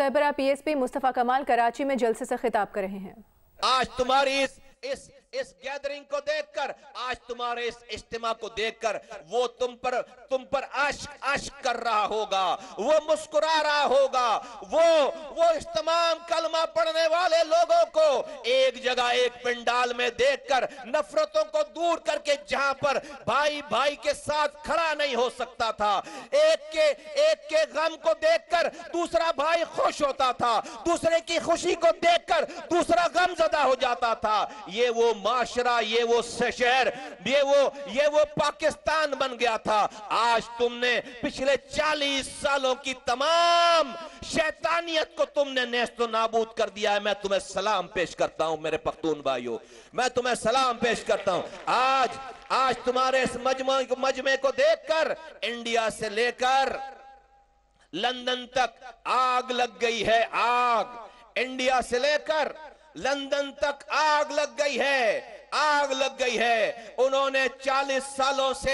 सरबराह PSP Mustafa कमाल कराची में जलसे से खिताब कर रहे हैं। आज तुम्हारी इस गैदरिंग को देखकर, आज तुम्हारे इस इज्तिमा को देखकर वो तुम पर आश्क कर रहा होगा, वो मुस्कुरा रहा होगा, वो इस तमाम कलमा पढ़ने वाले लोगों को एक जगह एक पंडाल में देखकर नफरतों को दूर करके, जहां पर भाई भाई के साथ खड़ा नहीं हो सकता था, एक के गम को देखकर दूसरा भाई खुश होता था, दूसरे की खुशी को देखकर दूसरा गमज़दा हो जाता था। ये वो माशरा, ये वो शहर, ये वो पाकिस्तान बन गया था। आज तुमने पिछले 40 सालों की तमाम शैतानियत को तुमने नेस्तो नाबूद कर दिया है। मैं तुम्हें सलाम पेश करता हूं मेरे पख्तून भाइयों, मैं तुम्हें सलाम पेश करता हूं। आज तुम्हारे इस मजमे को देखकर इंडिया से लेकर लंदन तक आग लग गई है। आग इंडिया से लेकर लंदन तक आग लग गई है, आग लग गई है। उन्होंने 40 सालों से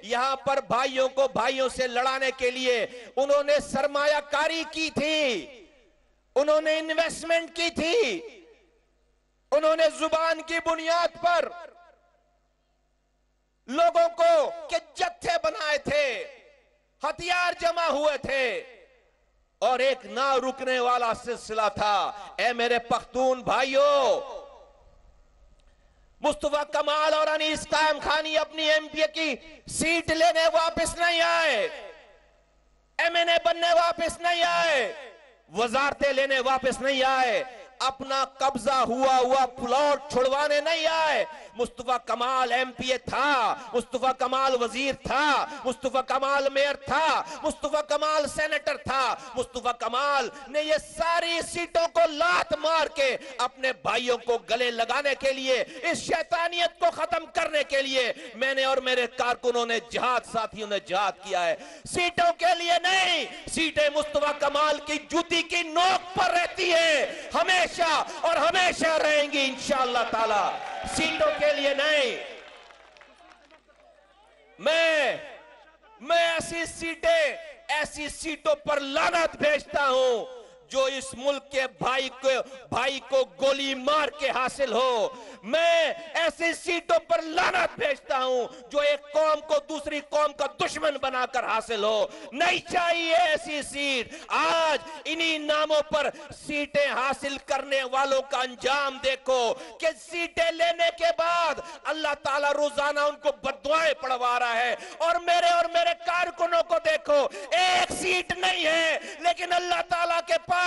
यहां पर भाइयों को भाइयों से लड़ाने के लिए उन्होंने सरमायाकारी की थी, उन्होंने इन्वेस्टमेंट की थी, उन्होंने जुबान की बुनियाद पर लोगों को के जत्थे बनाए थे, हथियार जमा हुए थे और एक ना रुकने वाला सिलसिला था। ऐ मेरे पख्तून भाइयों, मुस्तफा कमाल और अनीस कायम खानी अपनी एमपी की सीट लेने वापस नहीं आए, एमएनए बनने वापस नहीं आए, वजारतें लेने वापस नहीं आए, अपना कब्जा हुआ प्लॉट छुड़वाने नहीं आए। मुस्तफा कमाल एमपीए था, मुस्तफा कमाल वजीर था, मुस्तफा कमाल मेयर था, मुस्तफा कमाल सेनेटर था। मुस्तफा कमाल ने ये सारी सीटों को लात मार के अपने भाइयों को गले लगाने के लिए, इस शैतानियत को खत्म करने के लिए मैंने और मेरे कारकुनों ने जिहाद, साथियों ने जिहाद किया है। सीटों के लिए नहीं, सीटें मुस्तफा कमाल की जूती की नोक पर रहती है, हमेशा और हमेशा रहेंगी इंशाअल्लाह ताला, सीटों के लिए नहीं। मैं ऐसी सीटों पर लानत भेजता हूं जो इस मुल्क के भाई को गोली मार के हासिल हो। मैं ऐसी सीटों पर लानत भेजता हूं जो एक कौम को दूसरी कौम का दुश्मन बनाकर हासिल हो। नहीं चाहिए ऐसी सीट। आज इन्हीं नामों पर सीटें हासिल करने वालों का अंजाम देखो कि सीटें लेने के बाद अल्लाह ताला रोजाना उनको बद्दुआएं पढ़वा रहा है। और मेरे कारकुनों को देखो, एक सीट नहीं है लेकिन अल्लाह ताला के पास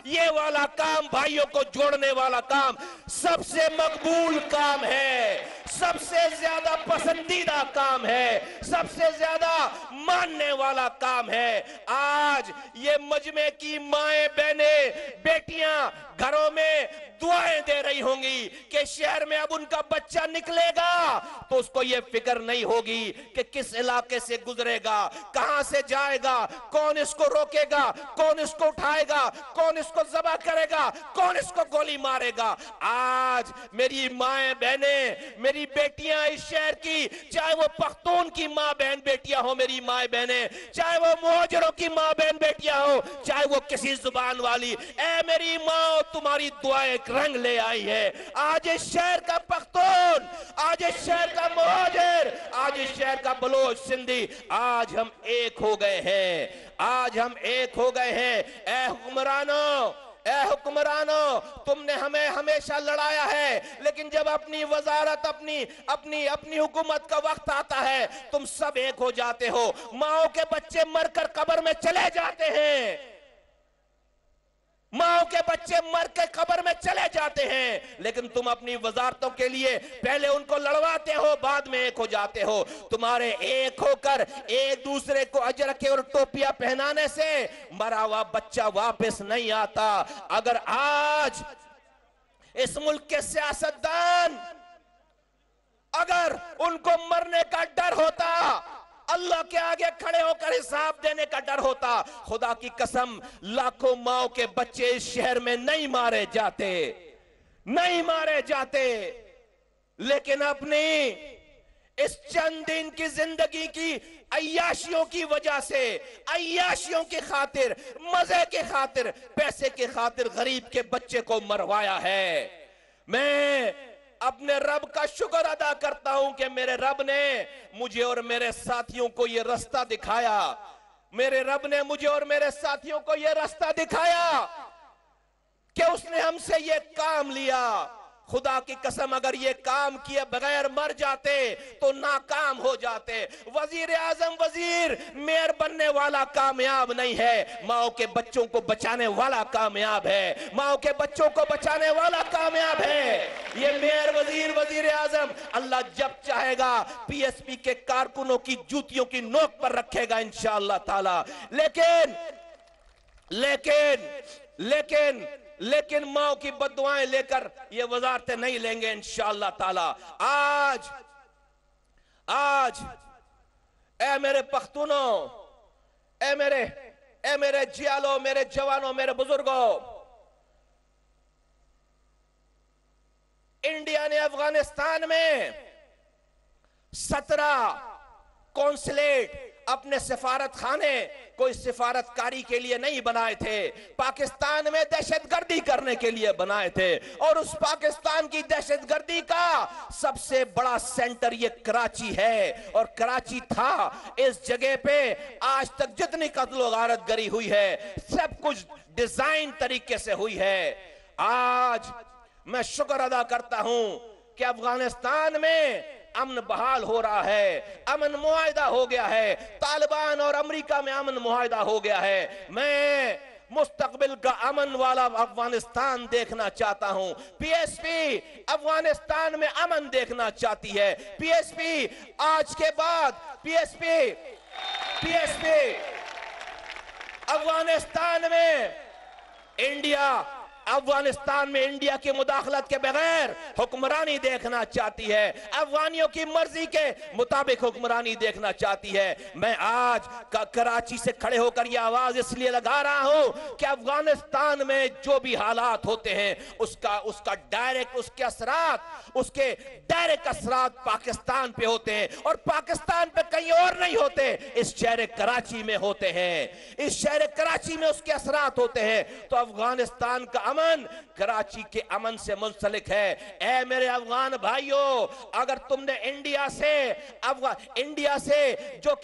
ये वाला काम, भाइयों को जोड़ने वाला काम सबसे मकबूल काम है, सबसे ज्यादा पसंदीदा काम है, सबसे ज्यादा मानने वाला काम है। आज ये मजमे की माएं, बहनें, बेटियां घरों में दुआएं दे रही होंगी कि शहर में अब उनका बच्चा निकलेगा तो उसको ये फिक्र नहीं होगी कि किस इलाके से गुजरेगा, कहां से जाएगा, कौन इसको रोकेगा, कौन इसको उठाएगा, कौन इसको ज़बह करेगा, कौन इसको गोली मारेगा। आज मेरी माएं, बहनें, मेरी बेटियां इस शहर की, चाहे वो पख्तून की मां बहन बेटियां हो, मेरी माएं बहनें, चाहे वो मुहाजिरों की मां बहन बेटियां हो, चाहे वो किसी जुबान वाली, ऐ मेरी मां, तुम्हारी दुआएं रंग ले आई है। आज इस शहर का पख्तून, आज इस शहर का मुहाजिर, आज इस शहर का बलोच, सिंधी, आज हम एक हो गए हैं, आज हम एक हो गए हैं। ऐ हुक्मरानों, तुमने हमें हमेशा लड़ाया है, लेकिन जब अपनी वजारत, अपनी हुकूमत का वक्त आता है तुम सब एक हो जाते हो। माओ के बच्चे मरकर कब्र में चले जाते हैं, माओ के बच्चे मर के कब्र में चले जाते हैं, लेकिन तुम अपनी वजारतों के लिए पहले उनको लड़वाते हो, बाद में एक हो जाते हो। तुम्हारे एक होकर एक दूसरे को अजरखे और टोपियां पहनाने से मरा हुआ बच्चा वापस नहीं आता। अगर आज इस मुल्क के सियासतदान, अगर उनको मरने का डर होता, अल्लाह के आगे खड़े होकर हिसाब देने का डर होता, खुदा की कसम लाखों माओ के बच्चे इस शहर में नहीं मारे जाते, नहीं मारे जाते। लेकिन इस चंद दिन की जिंदगी की अय्याशियों की वजह से, अय्याशियों की खातिर, मजे के खातिर, पैसे के खातिर गरीब के बच्चे को मरवाया है। मैं अपने रब का शुक्र अदा करता हूं कि मेरे रब ने मुझे और मेरे साथियों को यह रास्ता दिखाया। मेरे रब ने मुझे और मेरे साथियों को यह रास्ता दिखाया कि उसने हमसे यह काम लिया। खुदा की कसम, अगर ये काम किए बगैर मर जाते तो नाकाम हो जाते। वजीर आजम वजीर मेयर बनने वाला कामयाब नहीं है, माओ के बच्चों को बचाने वाला कामयाब है। माओ के बच्चों को बचाने वाला कामयाब है। ये मेयर वजीर वजीर आजम अल्लाह जब चाहेगा पीएसपी के कारकुनों की जूतियों की नोक पर रखेगा इंशाअल्लाह ताला। लेकिन माओ की बद्दुआएं लेकर ये वजारतें नहीं लेंगे इंशाअल्लाह ताला। आज ए मेरे पख्तूनों, ए मेरे जियालो, मेरे जवानों, मेरे बुजुर्गों, इंडिया ने अफगानिस्तान में 17 कौंसलेट, अपने सिफारत खाने कोई सिफारतकारी के लिए नहीं बनाए थे, पाकिस्तान में दहशतगर्दी करने के लिए बनाए थे। और उस पाकिस्तान की दहशतगर्दी का सबसे बड़ा सेंटर ये कराची है और कराची था। इस जगह पे आज तक जितनी कत्लो गारत गरी हुई है सब कुछ डिजाइन तरीके से हुई है। आज मैं शुक्र अदा करता हूं कि अफगानिस्तान में अमन बहाल हो रहा है, अमन मुआहिदा हो गया है, तालिबान और अमेरिका में अमन मुआहिदा हो गया है। मैं मुस्तकबिल का अमन वाला अफगानिस्तान देखना चाहता हूं। पीएसपी अफगानिस्तान में अमन देखना चाहती है। पीएसपी आज के बाद पीएसपी अफगानिस्तान में इंडिया की मुदाखलत के बगैर हुक्मरानी देखना चाहती है, अफगानियों की मर्जी के मुताबिक हुक्मरानी देखना चाहती है। मैं आज कराची से खड़े होकर यह आवाज इसलिए लगा रहा हूं कि अफगानिस्तान में जो भी हालात होते हैं उसका डायरेक्ट असरात पाकिस्तान पे होते हैं और पाकिस्तान पे कहीं और नहीं होते, इस शहर कराची में होते हैं। इस शहर कराची में उसके असरात होते हैं। तो अफगानिस्तान का अमन कराची के अमन से मुंसलिक है। ऐ मेरे अफगान भाइयों, अगर तुमने इंडिया से जो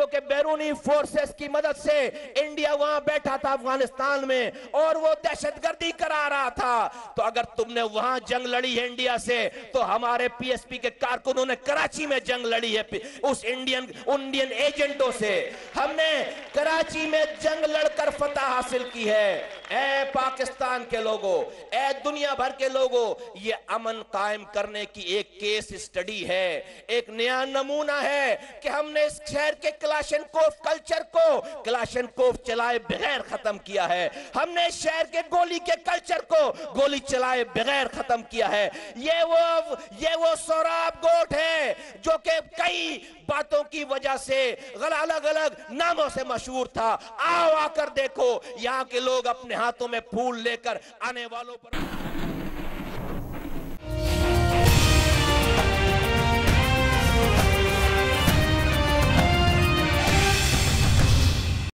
के बैरूनी फोर्सेस की मदद से इंडिया वहां बैठा था अफगानिस्तान में और वो दहशतगर्दी करा रहा था, तो अगर तुमने वहां जंग लड़ी है इंडिया से, तो हमारे पीएसपी के कारकुनों ने कराची में जंग लड़ी है उस इंडियन एजेंटों से। हमने कराची में जंग लड़कर फतह हासिल की है। ऐ पाकिस्तान के लोगों, ऐ दुनिया भर के लोगों, ये अमन कायम करने की एक केस स्टडी है, एक नया नमूना है कि हमने इस शहर के क्लाशनकोफ कल्चर को क्लाशनकोफ चलाए बगैर खत्म किया है। हमने इस शहर के गोली के कल्चर को गोली चलाए बगैर खत्म किया है। ये वो सोराब गोट है जो कि कई बातों की वजह से अलग अलग नामों से मशहूर था। आओ आकर देखो, यहाँ के लोग अपने हाथों में फूल लेकर आने वालों पर